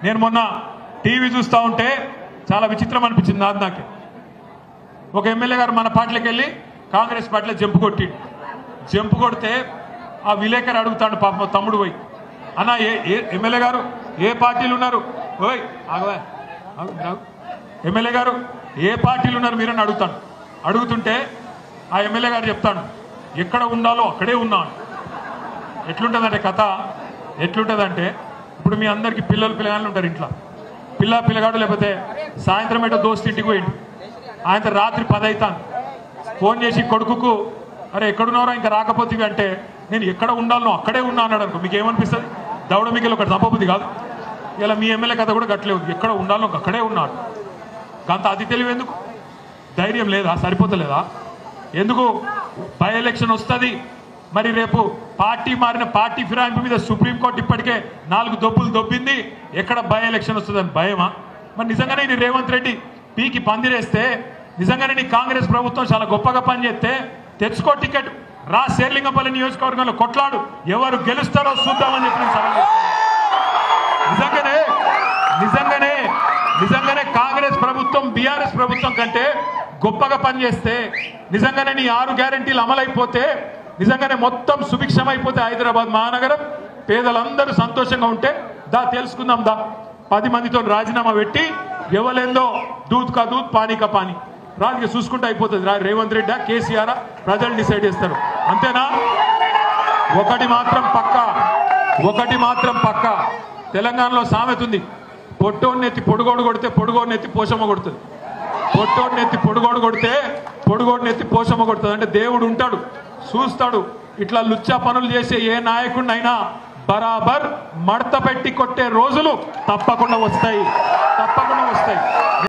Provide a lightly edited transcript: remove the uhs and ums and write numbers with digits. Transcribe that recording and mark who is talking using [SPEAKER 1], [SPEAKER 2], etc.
[SPEAKER 1] నేను మొన్న టీవీ చూస్తూ ఉంటే చాలా విచిత్రం అనిపించింది నాకే. ఒక ఎమ్మెల్యే గారు మన పార్టీలోకి వెళ్ళి కాంగ్రెస్ పార్టీలో జంపు కొడితే ఆ విలేకరు అడుగుతాడు పాప తమ్ముడు పోయి, అన్న ఎమ్మెల్యే గారు ఏ పార్టీలు ఉన్నారు, ఓయ్ ఆగవా ఎమ్మెల్యే గారు ఏ పార్టీలు ఉన్నారు మీరని అడుగుతుంటే ఆ ఎమ్మెల్యే గారు చెప్తాడు ఎక్కడ ఉండాలో అక్కడే ఉన్నాను. ఎట్లుంటుందంటే కథ ఎట్లుంటుందంటే, ఇప్పుడు మీ అందరికీ పిల్లగాళ్ళు ఉంటారు ఇంట్లో, పిల్లగాడు లేకపోతే సాయంత్రం ఏటో దోస్తు ఇంటికి పోయిండు, ఆయన రాత్రి 10 అవుతాను ఫోన్ చేసి కొడుకుకు అరే ఎక్కడున్నారో ఇంకా రాకపోతే అంటే నేను ఎక్కడ ఉండాలనో అక్కడే ఉన్నా అన్నాడు అనుకో, మీకు ఏమనిపిస్తుంది? దౌడ మిగిలి ఒకటి సంపబుద్ధి కాదు. ఇలా మీ ఎమ్మెల్యే కథ కూడా గట్లేదు, ఎక్కడ ఉండాలో అక్కడే ఉన్నాడు. అంత అతి తెలివి ఎందుకు? ధైర్యం లేదా? సరిపోతలేదా? ఎందుకు? బై ఎలక్షన్ వస్తుంది, మరి రేపు పార్టీ మారిన పార్టీ ఫిరాయింపు మీద సుప్రీంకోర్టు ఇప్పటికే 4 దొబ్బులు దొబ్బింది, ఎక్కడ బై ఎలక్షన్ వస్తుందని భయమా? మరి నిజంగానే నీ రేవంత్ రెడ్డి పీకి పందిరేస్తే, నిజంగానే నీ కాంగ్రెస్ ప్రభుత్వం చాలా గొప్పగా పనిచేస్తే తెచ్చుకో టికెట్, రా శేర్లింగంపల్లి నియోజకవర్గంలో కొట్లాడు, ఎవరు గెలుస్తారో చూద్దామని చెప్పి నిజంగానే కాంగ్రెస్ ప్రభుత్వం బీఆర్ఎస్ ప్రభుత్వం కంటే గొప్పగా పనిచేస్తే, నిజంగానే నీ 6 గ్యారెంటీలు అమలైపోతే, నిజంగానే మొత్తం సుభిక్షమైపోతే హైదరాబాద్ మహానగరం, పేదలందరూ సంతోషంగా ఉంటే దా తెలుసుకుందాం, దా 10 మందితో రాజీనామా పెట్టి ఎవలేందో దూద్ కా దూద్ పానీ కా పానీ రాజుగా చూసుకుంటూ అయిపోతుంది. రేవంత్ రెడ్డి కేసీఆర్ ప్రజలు డిసైడ్ చేస్తారు, అంతేనా? ఒకటి మాత్రం పక్కా తెలంగాణలో సామెత ఉంది, పొట్టోడినెత్తి పొడుగోడు కొడితే పొడుగోడినెత్తి పోషమ్మ కొడుతుంది, పొట్టోడినెత్తి పొడుగోడు కొడితే పొడుగోడినెత్తి పోషమ్మ కొడుతుంది. అంటే దేవుడు ఉంటాడు, చూస్తాడు. ఇట్లా లుచ్చా పనులు చేసే ఏ నాయకుడినైనా బరాబర్ మడత పెట్టి కొట్టే రోజులు తప్పకుండా వస్తాయి.